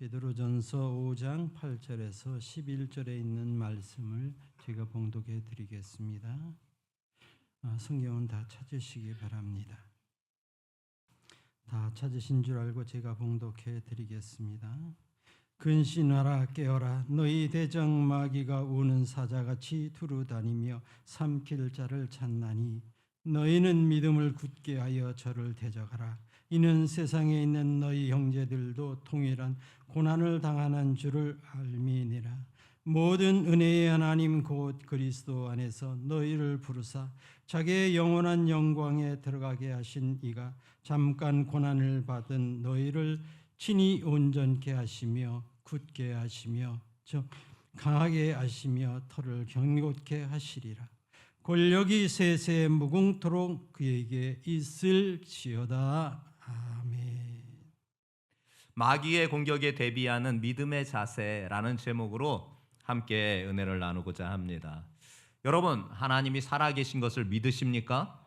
베드로전서 5장 8절에서 11절에 있는 말씀을 제가 봉독해 드리겠습니다. 성경은 다 찾으시기 바랍니다. 다 찾으신 줄 알고 제가 봉독해 드리겠습니다. 근신하라 깨어라 너희 대적 마귀가 우는 사자같이 두루다니며 삼킬 자를 찾나니 너희는 믿음을 굳게 하여 저를 대적하라. 이는 세상에 있는 너희 형제들도 동일한 고난을 당하는 줄을 알미니라. 모든 은혜의 하나님 곧 그리스도 안에서 너희를 부르사 자기의 영원한 영광에 들어가게 하신 이가 잠깐 고난을 받은 너희를 친히 온전케 하시며 굳게 하시며 강하게 하시며 털을 경고케 하시리라. 권력이 세세 무궁토록 그에게 있을지어다. 아멘. 마귀의 공격에 대비하는 믿음의 자세라는 제목으로 함께 은혜를 나누고자 합니다. 여러분, 하나님이 살아계신 것을 믿으십니까?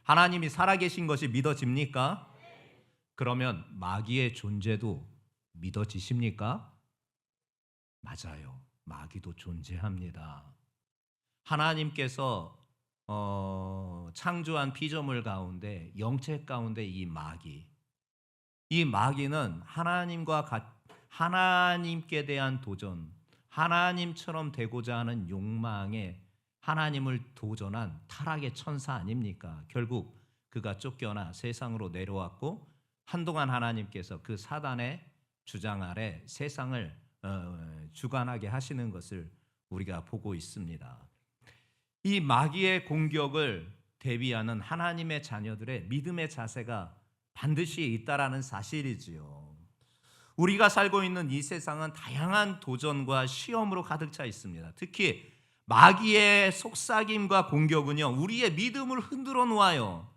하나님이 살아계신 것이 믿어집니까? 그러면 마귀의 존재도 믿어지십니까? 맞아요. 마귀도 존재합니다. 하나님께서 창조한 피조물 가운데 영체 가운데 이 마귀는 하나님께 대한 도전, 하나님처럼 되고자 하는 욕망에 하나님을 도전한 타락의 천사 아닙니까? 결국 그가 쫓겨나 세상으로 내려왔고 한동안 하나님께서 그 사단의 주장 아래 세상을 주관하게 하시는 것을 우리가 보고 있습니다. 이 마귀의 공격을 대비하는 하나님의 자녀들의 믿음의 자세가 반드시 있다라는 사실이지요. 우리가 살고 있는 이 세상은 다양한 도전과 시험으로 가득 차 있습니다. 특히 마귀의 속삭임과 공격은요, 우리의 믿음을 흔들어 놓아요.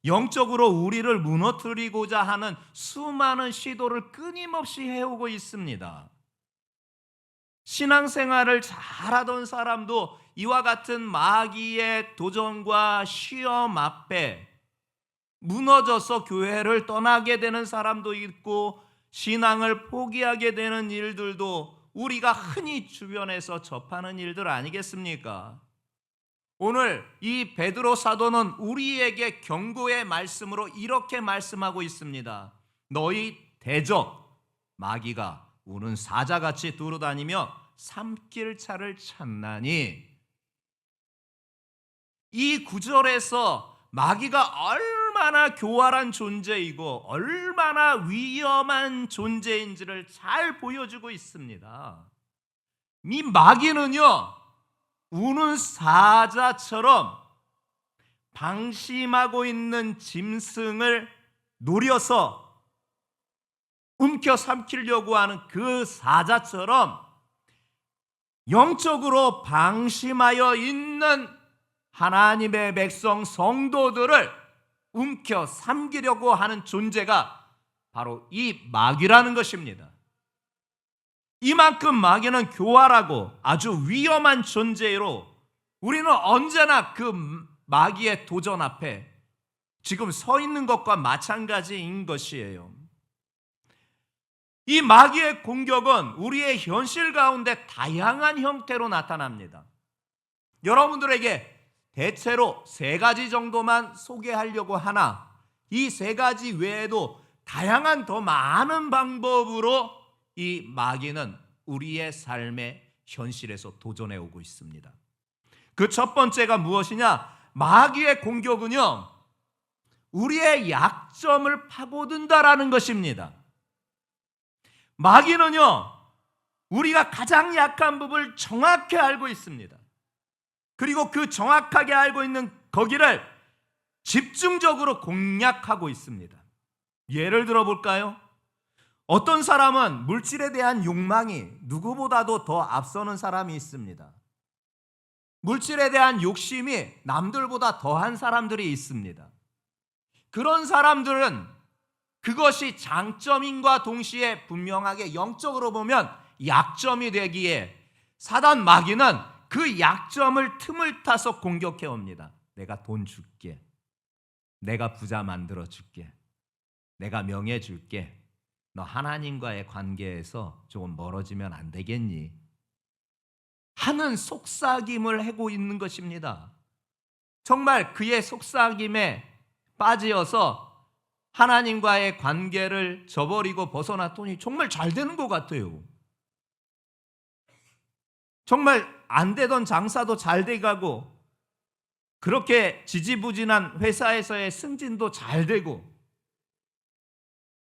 영적으로 우리를 무너뜨리고자 하는 수많은 시도를 끊임없이 해오고 있습니다. 신앙생활을 잘하던 사람도 이와 같은 마귀의 도전과 시험 앞에 무너져서 교회를 떠나게 되는 사람도 있고 신앙을 포기하게 되는 일들도 우리가 흔히 주변에서 접하는 일들 아니겠습니까? 오늘 이 베드로 사도는 우리에게 경고의 말씀으로 이렇게 말씀하고 있습니다. 너희 대적 마귀가 우는 사자같이 두루다니며 삼킬 자를 찾나니. 이 구절에서 마귀가 얼마나 교활한 존재이고 얼마나 위험한 존재인지를 잘 보여주고 있습니다. 이 마귀는요, 우는 사자처럼 방심하고 있는 짐승을 노려서 움켜 삼키려고 하는 그 사자처럼 영적으로 방심하여 있는 하나님의 백성 성도들을 움켜 삼키려고 하는 존재가 바로 이 마귀라는 것입니다. 이만큼 마귀는 교활하고 아주 위험한 존재로 우리는 언제나 그 마귀의 도전 앞에 지금 서 있는 것과 마찬가지인 것이에요. 이 마귀의 공격은 우리의 현실 가운데 다양한 형태로 나타납니다. 여러분들에게 대체로 3가지 정도만 소개하려고 하나 이 3가지 외에도 다양한 더 많은 방법으로 이 마귀는 우리의 삶의 현실에서 도전해 오고 있습니다. 그 첫 번째가 무엇이냐? 마귀의 공격은요, 우리의 약점을 파고든다라는 것입니다. 마귀는요, 우리가 가장 약한 부분을 정확히 알고 있습니다. 그리고 그 정확하게 알고 있는 거기를 집중적으로 공략하고 있습니다. 예를 들어 볼까요? 어떤 사람은 물질에 대한 욕망이 누구보다도 더 앞서는 사람이 있습니다. 물질에 대한 욕심이 남들보다 더한 사람들이 있습니다. 그런 사람들은 그것이 장점인과 동시에 분명하게 영적으로 보면 약점이 되기에 사단 마귀는 그 약점을 틈을 타서 공격해 옵니다. 내가 돈 줄게. 내가 부자 만들어 줄게. 내가 명예 줄게. 너 하나님과의 관계에서 조금 멀어지면 안 되겠니? 하는 속삭임을 하고 있는 것입니다. 정말 그의 속삭임에 빠지어서 하나님과의 관계를 저버리고 벗어났더니 정말 잘 되는 것 같아요. 정말 안 되던 장사도 잘 돼가고, 그렇게 지지부진한 회사에서의 승진도 잘 되고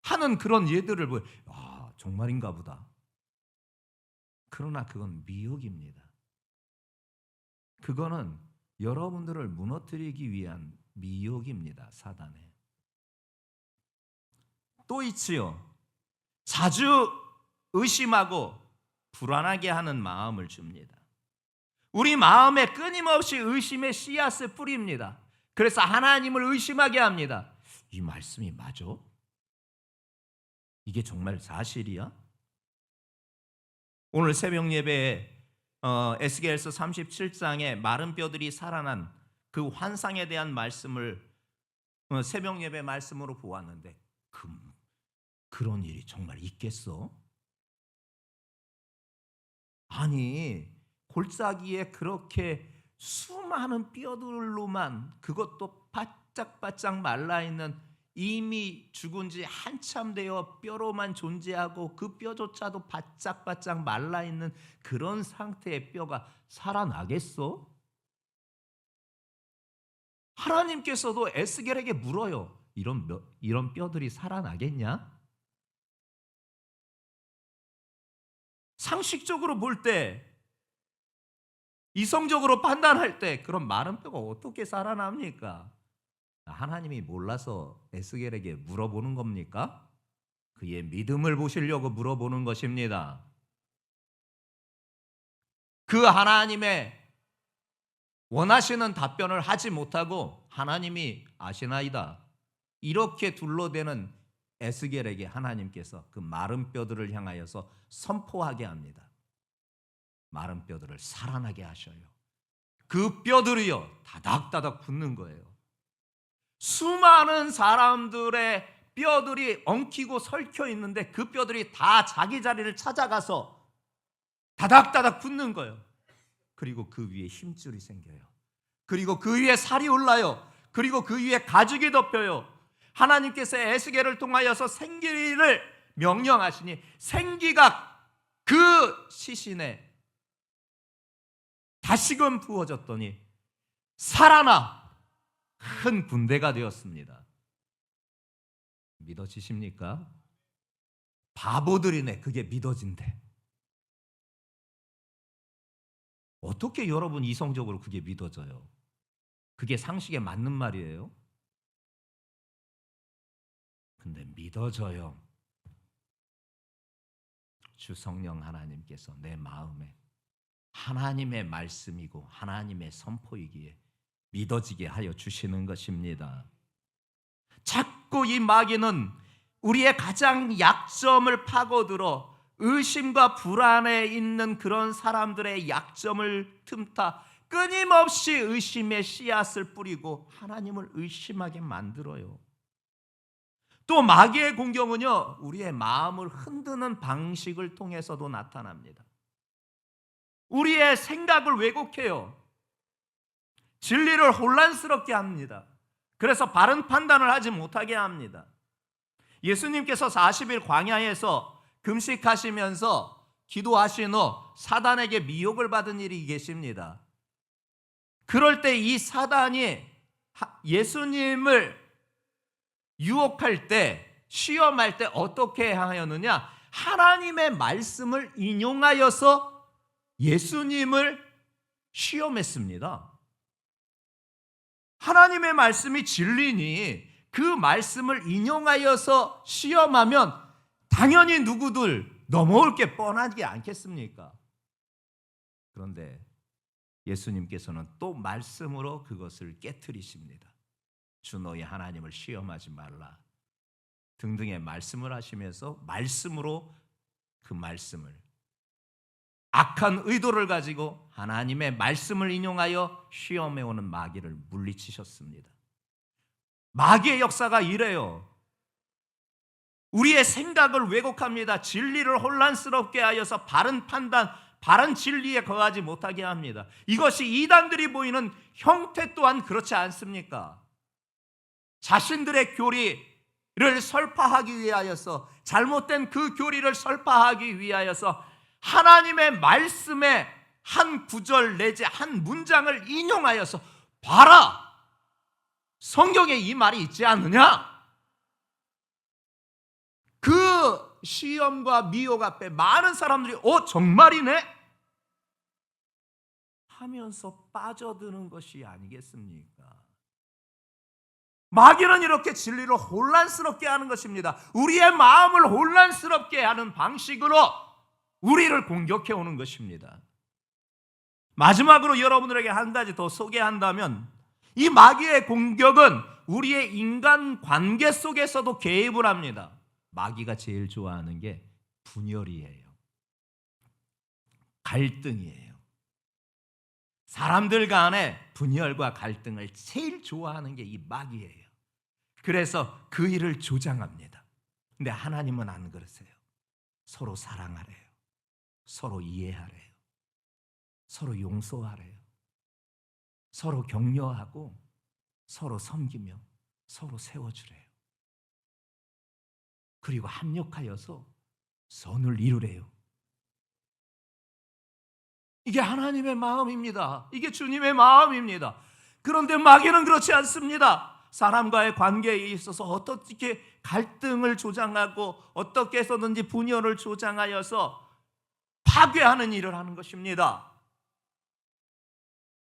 하는 그런 예들을 보여. 아, 정말인가 보다. 그러나 그건 미혹입니다. 그거는 여러분들을 무너뜨리기 위한 미혹입니다. 사단의. 또 있지요. 자주 의심하고 불안하게 하는 마음을 줍니다. 우리 마음에 끊임없이 의심의 씨앗을 뿌립니다. 그래서 하나님을 의심하게 합니다. 이 말씀이 맞아? 이게 정말 사실이야? 오늘 새벽 예배에 에스겔서 37장에 마른 뼈들이 살아난 그 환상에 대한 말씀을 새벽 예배 말씀으로 보았는데, 그런 일이 정말 있겠어? 아니, 골짜기에 그렇게 수많은 뼈들로만, 그것도 바짝바짝 말라있는, 이미 죽은 지 한참 되어 뼈로만 존재하고 그 뼈조차도 바짝바짝 말라있는 그런 상태의 뼈가 살아나겠어? 하나님께서도 에스겔에게 물어요. 이런 뼈들이 살아나겠냐? 상식적으로 볼 때, 이성적으로 판단할 때 그런 마른 뼈가 어떻게 살아납니까? 하나님이 몰라서 에스겔에게 물어보는 겁니까? 그의 믿음을 보시려고 물어보는 것입니다. 그 하나님의 원하시는 답변을 하지 못하고 하나님이 아시나이다, 이렇게 둘러대는 에스겔에게 하나님께서 그 마른 뼈들을 향하여서 선포하게 합니다. 마른 뼈들을 살아나게 하셔요. 그 뼈들이요 다닥다닥 붙는 거예요. 수많은 사람들의 뼈들이 엉키고 설켜 있는데 그 뼈들이 다 자기 자리를 찾아가서 다닥다닥 붙는 거예요. 그리고 그 위에 힘줄이 생겨요. 그리고 그 위에 살이 올라요. 그리고 그 위에 가죽이 덮여요. 하나님께서 에스겔을 통하여서 생기를 명령하시니 생기가 그 시신에 다시금 부어졌더니 살아나 큰 군대가 되었습니다. 믿어지십니까? 바보들이네 그게 믿어진대. 어떻게 여러분 이성적으로 그게 믿어져요? 그게 상식에 맞는 말이에요? 근데 믿어져요. 주 성령 하나님께서 내 마음에 하나님의 말씀이고 하나님의 선포이기에 믿어지게 하여 주시는 것입니다. 자꾸 이 마귀는 우리의 가장 약점을 파고들어 의심과 불안에 있는 그런 사람들의 약점을 틈타 끊임없이 의심의 씨앗을 뿌리고 하나님을 의심하게 만들어요. 또 마귀의 공격은요, 우리의 마음을 흔드는 방식을 통해서도 나타납니다. 우리의 생각을 왜곡해요. 진리를 혼란스럽게 합니다. 그래서 바른 판단을 하지 못하게 합니다. 예수님께서 40일 광야에서 금식하시면서 기도하신 후 사단에게 미혹을 받은 일이 계십니다. 그럴 때 이 사단이 예수님을 유혹할 때, 시험할 때 어떻게 하였느냐? 하나님의 말씀을 인용하여서 예수님을 시험했습니다. 하나님의 말씀이 진리니 그 말씀을 인용하여서 시험하면 당연히 누구들 넘어올 게 뻔하지 않겠습니까? 그런데 예수님께서는 또 말씀으로 그것을 깨트리십니다. 주 너희 하나님을 시험하지 말라 등등의 말씀을 하시면서 말씀으로 그 말씀을, 악한 의도를 가지고 하나님의 말씀을 인용하여 시험해오는 마귀를 물리치셨습니다. 마귀의 역사가 이래요. 우리의 생각을 왜곡합니다. 진리를 혼란스럽게 하여서 바른 판단, 바른 진리에 거하지 못하게 합니다. 이것이 이단들이 보이는 형태 또한 그렇지 않습니까? 자신들의 교리를 설파하기 위하여서, 잘못된 그 교리를 설파하기 위하여서 하나님의 말씀의 한 구절 내지 한 문장을 인용하여서 봐라! 성경에 이 말이 있지 않느냐? 그 시험과 미혹 앞에 많은 사람들이 정말이네? 하면서 빠져드는 것이 아니겠습니까? 마귀는 이렇게 진리를 혼란스럽게 하는 것입니다. 우리의 마음을 혼란스럽게 하는 방식으로 우리를 공격해 오는 것입니다. 마지막으로 여러분들에게 한 가지 더 소개한다면, 이 마귀의 공격은 우리의 인간 관계 속에서도 개입을 합니다. 마귀가 제일 좋아하는 게 분열이에요. 갈등이에요. 사람들 간의 분열과 갈등을 제일 좋아하는 게 이 마귀예요. 그래서 그 일을 조장합니다. 근데 하나님은 안 그러세요. 서로 사랑하래요. 서로 이해하래요. 서로 용서하래요. 서로 격려하고 서로 섬기며 서로 세워주래요. 그리고 합력하여서 선을 이루래요. 이게 하나님의 마음입니다. 이게 주님의 마음입니다. 그런데 마귀는 그렇지 않습니다. 사람과의 관계에 있어서 어떻게 갈등을 조장하고 어떻게 해서든지 분열을 조장하여서 파괴하는 일을 하는 것입니다.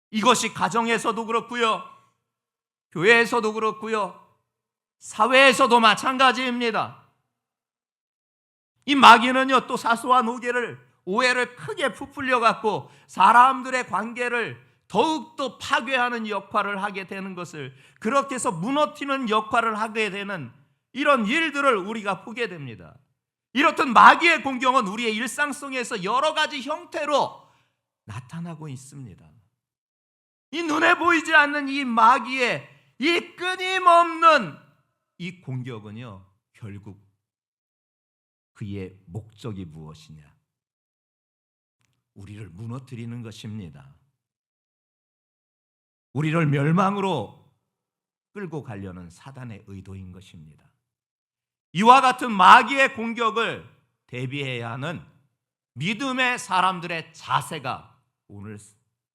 이것이 가정에서도 그렇고요, 교회에서도 그렇고요, 사회에서도 마찬가지입니다. 이 마귀는요, 또 사소한 오해를 크게 부풀려 갖고 사람들의 관계를 더욱더 파괴하는 역할을 하게 되는 것을, 그렇게 해서 무너뜨리는 역할을 하게 되는 이런 일들을 우리가 보게 됩니다. 이렇듯 마귀의 공격은 우리의 일상 속에서 여러 가지 형태로 나타나고 있습니다. 이 눈에 보이지 않는 이 마귀의 이 끊임없는 이 공격은요, 결국 그의 목적이 무엇이냐? 우리를 무너뜨리는 것입니다. 우리를 멸망으로 끌고 가려는 사단의 의도인 것입니다. 이와 같은 마귀의 공격을 대비해야 하는 믿음의 사람들의 자세가 오늘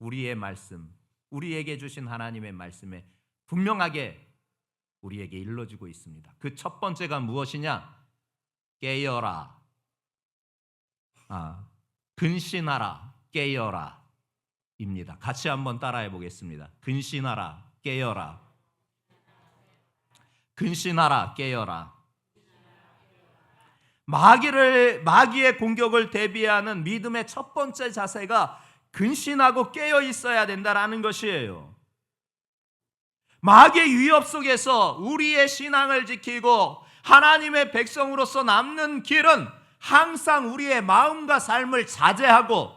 우리의 말씀, 우리에게 주신 하나님의 말씀에 분명하게 우리에게 일러주고 있습니다. 그 첫 번째가 무엇이냐? 깨어라. 근신하라, 깨어라 입니다. 같이 한번 따라해 보겠습니다. 근신하라, 깨어라. 근신하라, 깨어라. 마귀의 공격을 대비하는 믿음의 첫 번째 자세가 근신하고 깨어 있어야 된다라는 것이에요. 마귀의 위협 속에서 우리의 신앙을 지키고 하나님의 백성으로서 남는 길은 항상 우리의 마음과 삶을 자제하고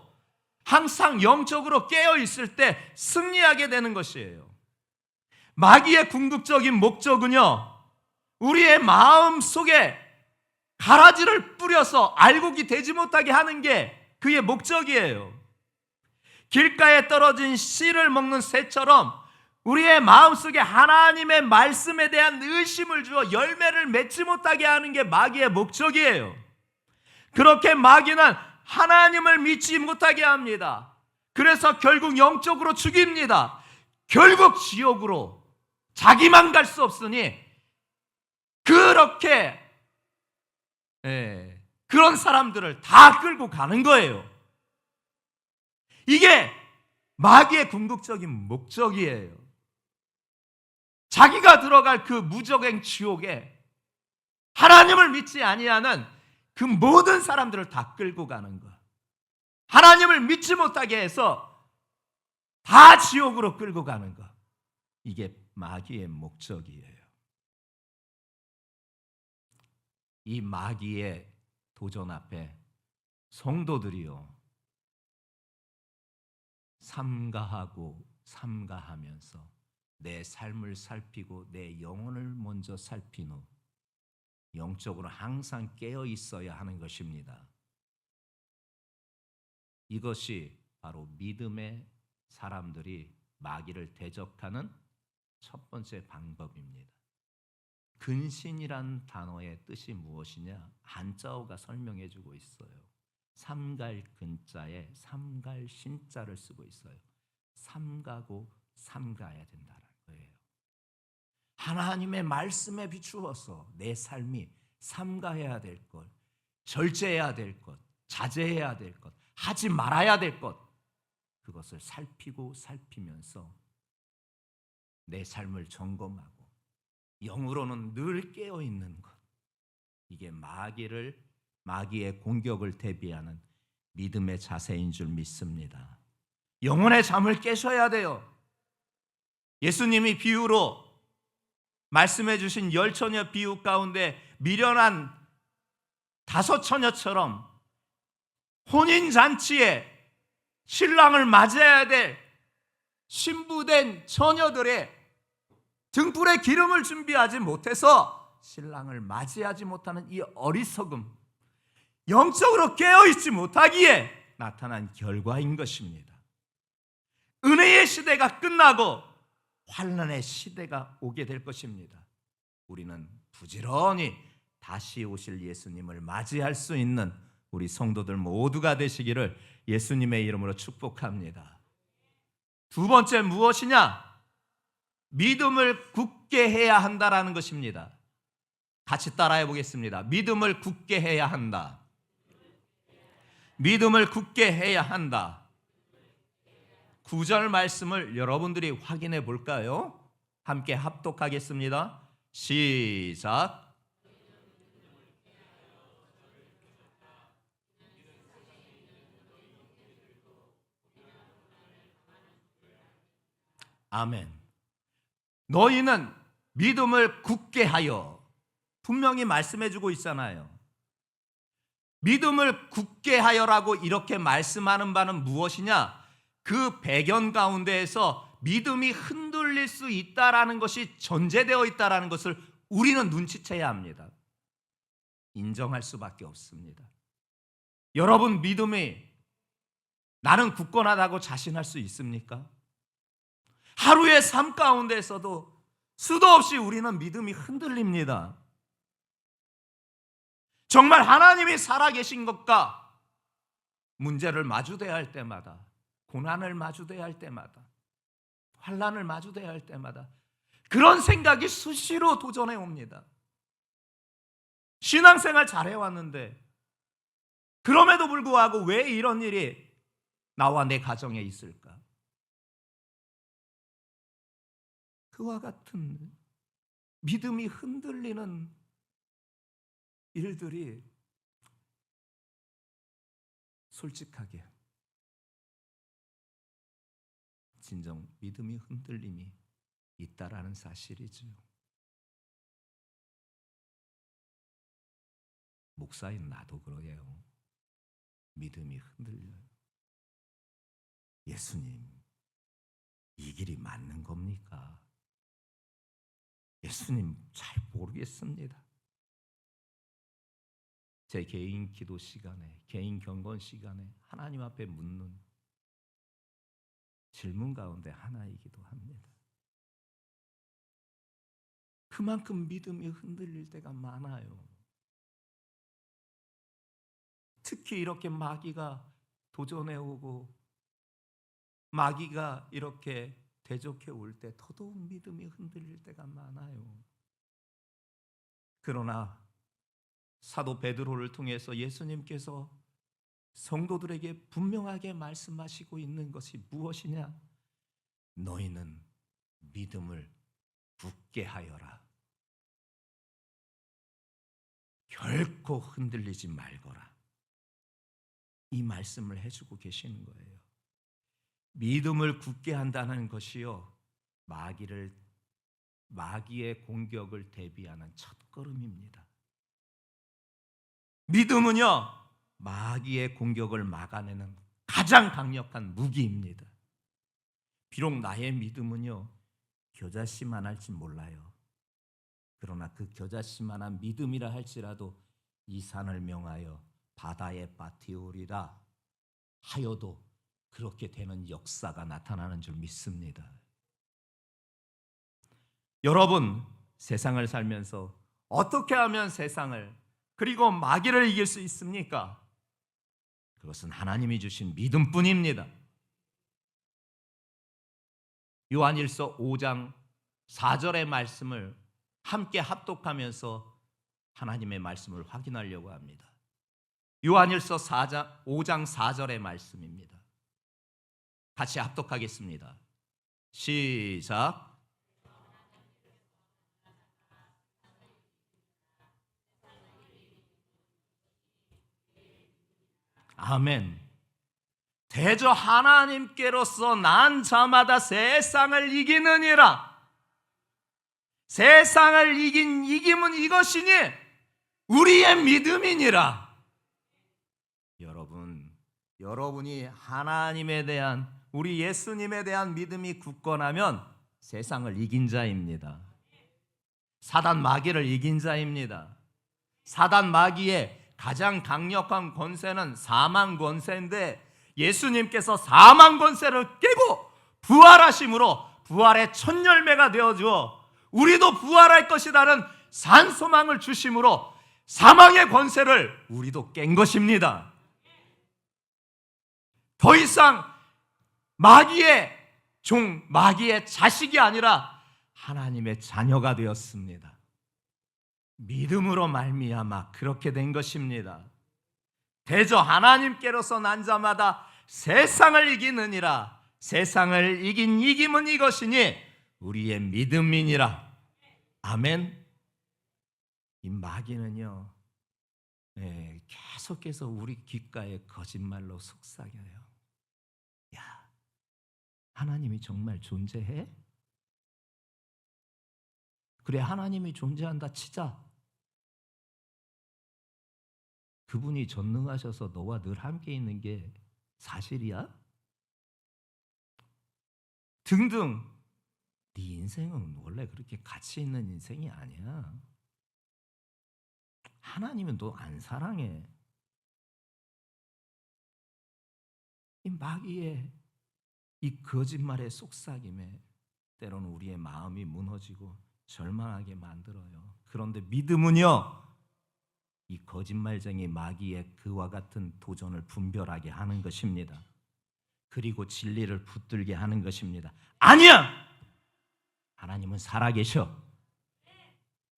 항상 영적으로 깨어 있을 때 승리하게 되는 것이에요. 마귀의 궁극적인 목적은요, 우리의 마음 속에 가라지를 뿌려서 알곡이 되지 못하게 하는 게 그의 목적이에요. 길가에 떨어진 씨를 먹는 새처럼 우리의 마음속에 하나님의 말씀에 대한 의심을 주어 열매를 맺지 못하게 하는 게 마귀의 목적이에요. 그렇게 마귀는 하나님을 믿지 못하게 합니다. 그래서 결국 영적으로 죽입니다. 결국 지옥으로 자기만 갈 수 없으니 그렇게 그런 사람들을 다 끌고 가는 거예요. 이게 마귀의 궁극적인 목적이에요. 자기가 들어갈 그 무적행 지옥에 하나님을 믿지 아니하는 그 모든 사람들을 다 끌고 가는 것. 하나님을 믿지 못하게 해서 다 지옥으로 끌고 가는 것. 이게 마귀의 목적이에요. 이 마귀의 도전 앞에 성도들이요, 삼가하고 삼가하면서 내 삶을 살피고 내 영혼을 먼저 살핀 후 영적으로 항상 깨어 있어야 하는 것입니다. 이것이 바로 믿음의 사람들이 마귀를 대적하는 첫 번째 방법입니다. 근신이란 단어의 뜻이 무엇이냐? 한자어가 설명해 주고 있어요. 삼갈 근자에 삼갈 신자를 쓰고 있어요. 삼가고 삼가야 된다는 거예요. 하나님의 말씀에 비추어서 내 삶이 삼가해야 될 것, 절제해야 될 것, 자제해야 될 것, 하지 말아야 될 것, 그것을 살피고 살피면서 내 삶을 점검하고 영으로는 늘 깨어 있는 것, 이게 마귀의 공격을 대비하는 믿음의 자세인 줄 믿습니다. 영혼의 잠을 깨셔야 돼요. 예수님이 비유로 말씀해 주신 10처녀 비유 가운데 미련한 5처녀처럼 혼인잔치에 신랑을 맞이해야 될 신부된 처녀들의 등불에 기름을 준비하지 못해서 신랑을 맞이하지 못하는 이 어리석음, 영적으로 깨어있지 못하기에 나타난 결과인 것입니다. 은혜의 시대가 끝나고 환난의 시대가 오게 될 것입니다. 우리는 부지런히 다시 오실 예수님을 맞이할 수 있는 우리 성도들 모두가 되시기를 예수님의 이름으로 축복합니다. 두 번째 무엇이냐? 믿음을 굳게 해야 한다라는 것입니다. 같이 따라해 보겠습니다. 믿음을 굳게 해야 한다. 믿음을 굳게 해야 한다. 9절 말씀을 여러분들이 확인해 볼까요? 함께 합독하겠습니다. 시작. 아멘. 너희는 믿음을 굳게 하여, 분명히 말씀해 주고 있잖아요. 믿음을 굳게 하여라고 이렇게 말씀하는 바는 무엇이냐? 그 배경 가운데에서 믿음이 흔들릴 수 있다라는 것이 전제되어 있다라는 것을 우리는 눈치채야 합니다. 인정할 수밖에 없습니다. 여러분 믿음이 나는 굳건하다고 자신할 수 있습니까? 하루의 삶 가운데서도 수도 없이 우리는 믿음이 흔들립니다. 정말 하나님이 살아계신 것과 문제를 마주대야 할 때마다, 고난을 마주대야 할 때마다, 환난을 마주대야 할 때마다 그런 생각이 수시로 도전해 옵니다. 신앙생활 잘해왔는데 그럼에도 불구하고 왜 이런 일이 나와 내 가정에 있을까? 그와 같은 믿음이 흔들리는 일들이 솔직하게 진정 믿음이 흔들림이 있다라는 사실이죠. 목사인 나도 그래요. 믿음이 흔들려요. 예수님, 이 길이 맞는 겁니까? 예수님 잘 모르겠습니다. 제 개인 기도 시간에, 개인 경건 시간에 하나님 앞에 묻는 질문 가운데 하나이기도 합니다. 그만큼 믿음이 흔들릴 때가 많아요. 특히 이렇게 마귀가 도전해 오고 마귀가 이렇게 대적해 올 때 더더욱 믿음이 흔들릴 때가 많아요. 그러나 사도 베드로를 통해서 예수님께서 성도들에게 분명하게 말씀하시고 있는 것이 무엇이냐? 너희는 믿음을 굳게 하여라. 결코 흔들리지 말거라. 이 말씀을 해주고 계시는 거예요. 믿음을 굳게 한다는 것이요, 마귀의 공격을 대비하는 첫걸음입니다. 믿음은요, 마귀의 공격을 막아내는 가장 강력한 무기입니다. 비록 나의 믿음은요, 겨자씨만 할지 몰라요. 그러나 그 겨자씨만한 믿음이라 할지라도 이 산을 명하여 바다에 빠뜨리우리라 하여도 그렇게 되는 역사가 나타나는 줄 믿습니다. 여러분, 세상을 살면서 어떻게 하면 세상을 그리고 마귀를 이길 수 있습니까? 그것은 하나님이 주신 믿음뿐입니다. 요한일서 5장 4절의 말씀을 함께 합독하면서 하나님의 말씀을 확인하려고 합니다. 요한일서 5장 4절의 말씀입니다. 같이 합독하겠습니다. 시작. 아멘. 대저 하나님께로서 난 자마다 세상을 이기느니라. 세상을 이긴 이김은 이것이니 우리의 믿음이니라. 여러분이 하나님에 대한 우리 예수님에 대한 믿음이 굳건하면 세상을 이긴 자입니다. 사단 마귀를 이긴 자입니다. 사단 마귀의 가장 강력한 권세는 사망 권세인데 예수님께서 사망 권세를 깨고 부활하심으로 부활의 첫 열매가 되어주어 우리도 부활할 것이라는 산소망을 주심으로 사망의 권세를 우리도 깬 것입니다. 더 이상 마귀의 종, 마귀의 자식이 아니라 하나님의 자녀가 되었습니다. 믿음으로 말미암아 그렇게 된 것입니다. 대저 하나님께로서 난 자마다 세상을 이기느니라. 세상을 이긴 이김은 이것이니 우리의 믿음이니라. 아멘. 이 마귀는요, 계속해서 우리 귓가에 거짓말로 속삭여요. 야, 하나님이 정말 존재해? 그래, 하나님이 존재한다 치자. 그분이 전능하셔서 너와 늘 함께 있는 게 사실이야? 등등. 네 인생은 원래 그렇게 가치 있는 인생이 아니야. 하나님은 너 안 사랑해. 이 마귀의 이 거짓말의 속삭임에 때로는 우리의 마음이 무너지고 절망하게 만들어요. 그런데 믿음은요, 이 거짓말쟁이 마귀의 그와 같은 도전을 분별하게 하는 것입니다. 그리고 진리를 붙들게 하는 것입니다. 아니야! 하나님은 살아계셔.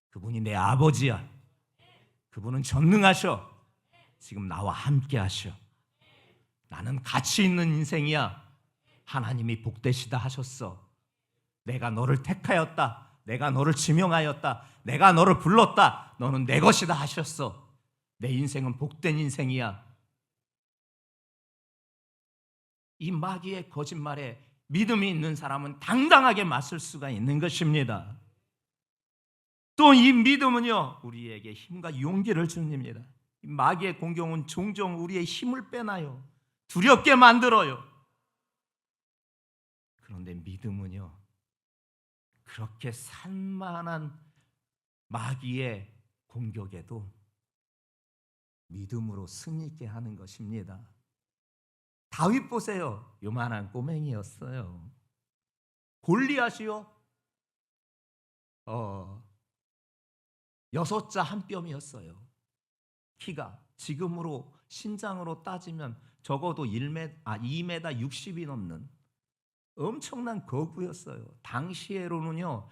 그분이 내 아버지야. 그분은 전능하셔. 지금 나와 함께 하셔. 나는 가치 있는 인생이야. 하나님이 복되시다 하셨어. 내가 너를 택하였다. 내가 너를 지명하였다. 내가 너를 불렀다. 너는 내 것이다 하셨어. 내 인생은 복된 인생이야. 이 마귀의 거짓말에 믿음이 있는 사람은 당당하게 맞설 수가 있는 것입니다. 또 이 믿음은요, 우리에게 힘과 용기를 줍니다. 이 마귀의 공격은 종종 우리의 힘을 빼놔요. 두렵게 만들어요. 그런데 믿음은요, 그렇게 산만한 마귀의 공격에도 믿음으로 승리있게 하는 것입니다. 다윗 보세요. 요만한 꼬맹이였어요. 골리앗이요, 6자 한 뼘이었어요. 키가 지금으로 신장으로 따지면 적어도 2m 60이 넘는 엄청난 거구였어요. 당시에로는요,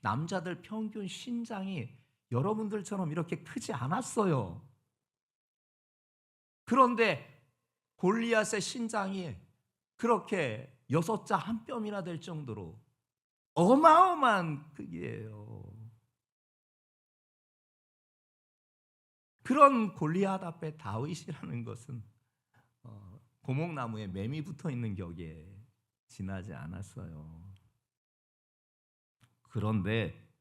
남자들 평균 신장이 여러분들처럼 이렇게 크지 않았어요. 그런데 골리앗의 신장이 그렇게 6자 한 뼘이나 될 정도로 어마어마한 크기예요. 그런 골리앗 앞에 다윗이라는 것은 고목나무에 매미 붙어 있는 격에 지나지 않았어요. 그런데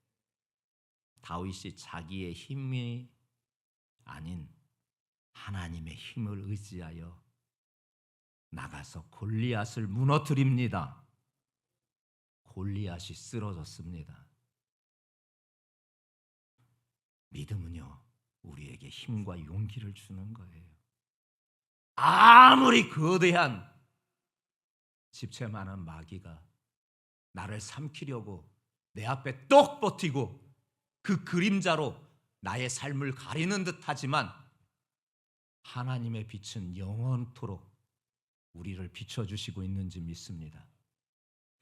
다윗이 자기의 힘이 아닌 하나님의 힘을 의지하여 나가서 골리앗을 무너뜨립니다. 골리앗이 쓰러졌습니다. 믿음은요, 우리에게 힘과 용기를 주는 거예요. 아무리 거대한 집체 많은 마귀가 나를 삼키려고 내 앞에 똑 버티고 그 그림자로 나의 삶을 가리는 듯하지만 하나님의 빛은 영원토록 우리를 비춰주시고 있는지 믿습니다.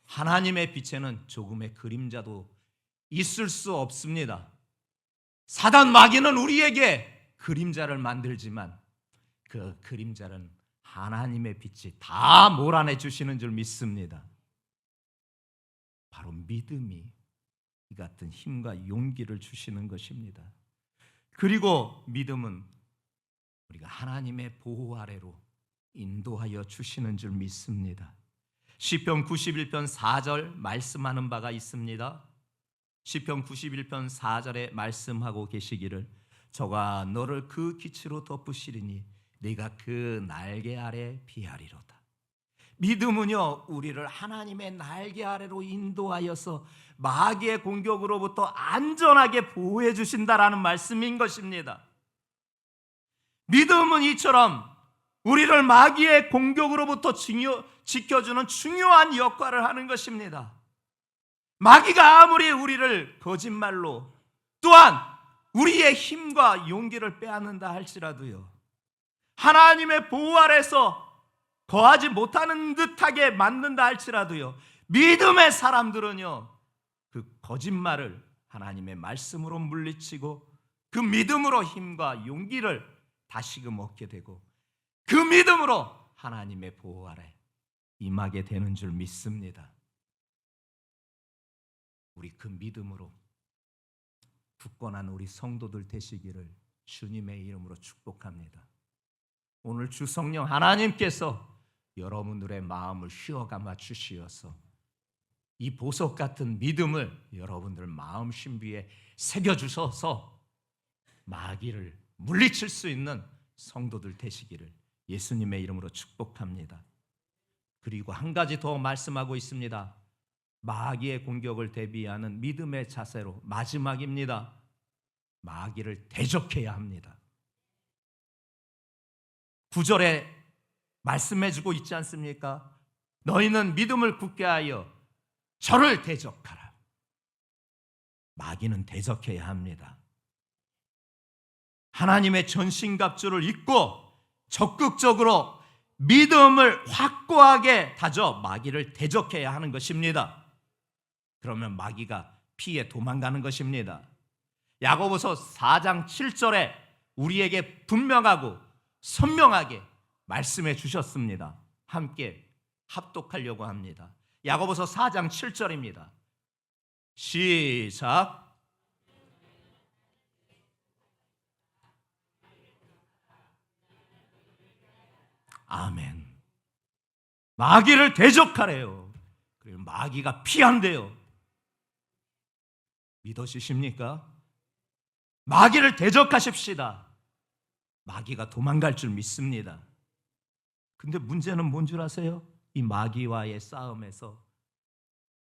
하나님의 빛에는 조금의 그림자도 있을 수 없습니다. 사단 마귀는 우리에게 그림자를 만들지만 그 그림자는 하나님의 빛이 다 몰아내 주시는 줄 믿습니다. 바로 믿음이 이 같은 힘과 용기를 주시는 것입니다. 그리고 믿음은 우리가 하나님의 보호 아래로 인도하여 주시는 줄 믿습니다. 시편 91편 4절 말씀하는 바가 있습니다. 시편 91편 4절에 말씀하고 계시기를 저가 너를 그 기치로 덮으시리니 네가 그 날개 아래 피하리로다. 믿음은요, 우리를 하나님의 날개 아래로 인도하여서 마귀의 공격으로부터 안전하게 보호해 주신다라는 말씀인 것입니다. 믿음은 이처럼 우리를 마귀의 공격으로부터 지켜주는 중요한 역할을 하는 것입니다. 마귀가 아무리 우리를 거짓말로 또한 우리의 힘과 용기를 빼앗는다 할지라도요, 하나님의 보호 아래서 거하지 못하는 듯하게 만든다 할지라도요, 믿음의 사람들은요, 그 거짓말을 하나님의 말씀으로 물리치고 그 믿음으로 힘과 용기를 다시금 얻게 되고 그 믿음으로 하나님의 보호 아래 임하게 되는 줄 믿습니다. 우리 그 믿음으로 굳건한 우리 성도들 되시기를 주님의 이름으로 축복합니다. 오늘 주 성령 하나님께서 여러분들의 마음을 휘어감아 주시어서 이 보석 같은 믿음을 여러분들 마음 신비에 새겨주셔서 마귀를 물리칠 수 있는 성도들 되시기를 예수님의 이름으로 축복합니다. 그리고 한 가지 더 말씀하고 있습니다. 마귀의 공격을 대비하는 믿음의 자세로 마지막입니다. 마귀를 대적해야 합니다. 9절에 말씀해주고 있지 않습니까? 너희는 믿음을 굳게 하여 저를 대적하라. 마귀는 대적해야 합니다. 하나님의 전신갑주를 입고 적극적으로 믿음을 확고하게 다져 마귀를 대적해야 하는 것입니다. 그러면 마귀가 피해 도망가는 것입니다. 야고보서 4장 7절에 우리에게 분명하고 선명하게 말씀해 주셨습니다. 함께 합독하려고 합니다. 야고보서 4장 7절입니다. 시작. 아멘. 마귀를 대적하래요. 그리고 마귀가 피한대요. 믿으십니까? 마귀를 대적하십시다. 마귀가 도망갈 줄 믿습니다. 근데 문제는 뭔 줄 아세요? 이 마귀와의 싸움에서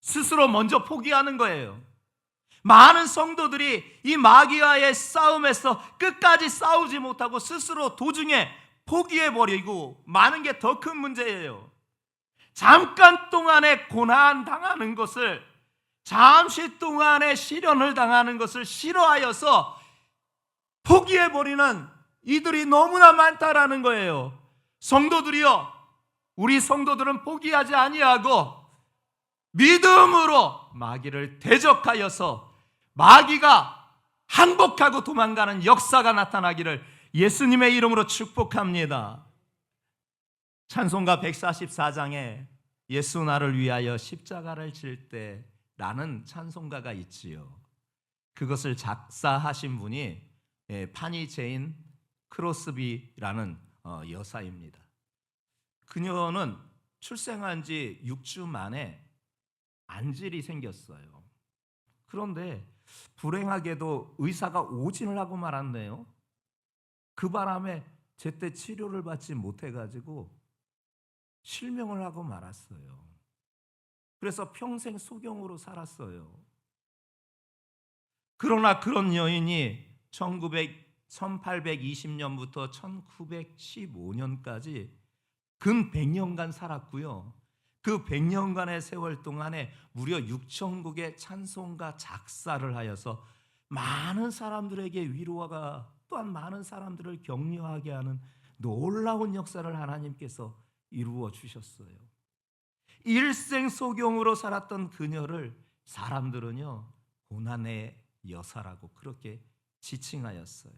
스스로 먼저 포기하는 거예요. 많은 성도들이 이 마귀와의 싸움에서 끝까지 싸우지 못하고 스스로 도중에 포기해버리고 마는 게 더 큰 문제예요. 잠깐 동안에 고난 당하는 것을, 잠시 동안에 시련을 당하는 것을 싫어하여서 포기해버리는 이들이 너무나 많다라는 거예요. 성도들이요, 우리 성도들은 포기하지 아니하고 믿음으로 마귀를 대적하여서 마귀가 항복하고 도망가는 역사가 나타나기를 예수님의 이름으로 축복합니다. 찬송가 144장에 예수 나를 위하여 십자가를 질 때라는 찬송가가 있지요. 그것을 작사하신 분이 파니 제인 크로스비라는 여사입니다. 그녀는 출생한 지 6주 만에 안질이 생겼어요. 그런데 불행하게도 의사가 오진을 하고 말았네요. 그 바람에 제때 치료를 받지 못해가지고 실명을 하고 말았어요. 그래서 평생 소경으로 살았어요. 그러나 그런 여인이 1820년부터 1915년까지 근 100년간 살았고요. 그 100년간의 세월 동안에 무려 6천국의 찬송가 작사를 하여서 많은 사람들에게 위로가, 또한 많은 사람들을 격려하게 하는 놀라운 역사를 하나님께서 이루어 주셨어요. 일생 소경으로 살았던 그녀를 사람들은요, 고난의 여사라고 그렇게 지칭하였어요.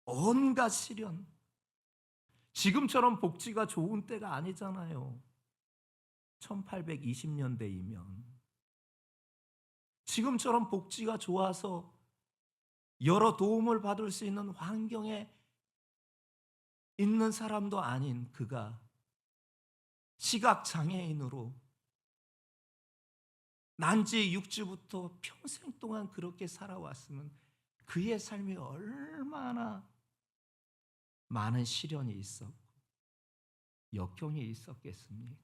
온갖 시련, 지금처럼 복지가 좋은 때가 아니잖아요. 1820년대이면 지금처럼 복지가 좋아서 여러 도움을 받을 수 있는 환경에 있는 사람도 아닌 그가 시각장애인으로 난지 육지부터 평생 동안 그렇게 살아왔으면 그의 삶이 얼마나 많은 시련이 있었고 역경이 있었겠습니까?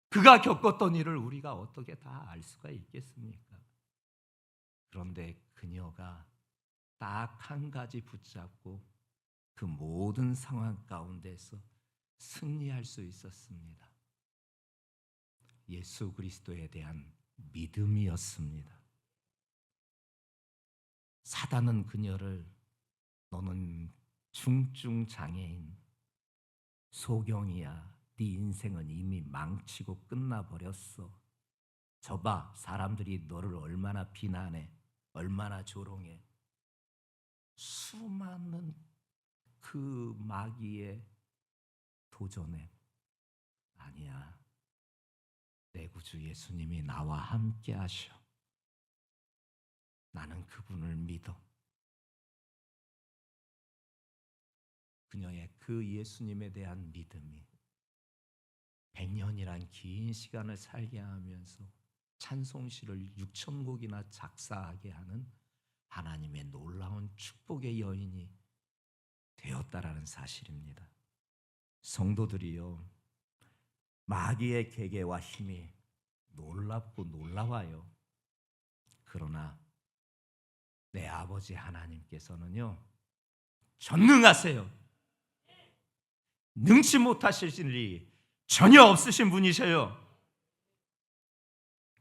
그가 겪었던 일을 우리가 어떻게 다 알 수가 있겠습니까? 그런데 그녀가 딱 한 가지 붙잡고 그 모든 상황 가운데서 승리할 수 있었습니다. 예수 그리스도에 대한 믿음이었습니다. 사단은 그녀를 너는 중증 장애인, 소경이야. 네 인생은 이미 망치고 끝나버렸어. 저봐, 사람들이 너를 얼마나 비난해, 얼마나 조롱해. 수많은 그 마귀의 도전에 아니야, 내 구주 예수님이 나와 함께 하셔. 나는 그분을 믿어. 그녀의 그 예수님에 대한 믿음이 100년이란 긴 시간을 살게 하면서 찬송시를 6,000곡이나 작사하게 하는 하나님의 놀라운 축복의 여인이 되었다라는 사실입니다. 성도들이요, 마귀의 계계와 힘이 놀랍고 놀라워요. 그러나 내 아버지 하나님께서는요, 전능하세요. 능치 못하실 일이 전혀 없으신 분이셔요.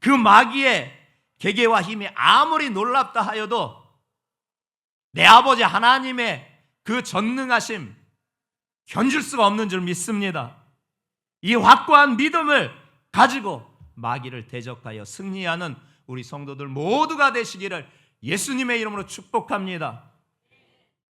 그 마귀의 계계와 힘이 아무리 놀랍다 하여도 내 아버지 하나님의 그 전능하심 견줄 수가 없는 줄 믿습니다. 이 확고한 믿음을 가지고 마귀를 대적하여 승리하는 우리 성도들 모두가 되시기를 예수님의 이름으로 축복합니다.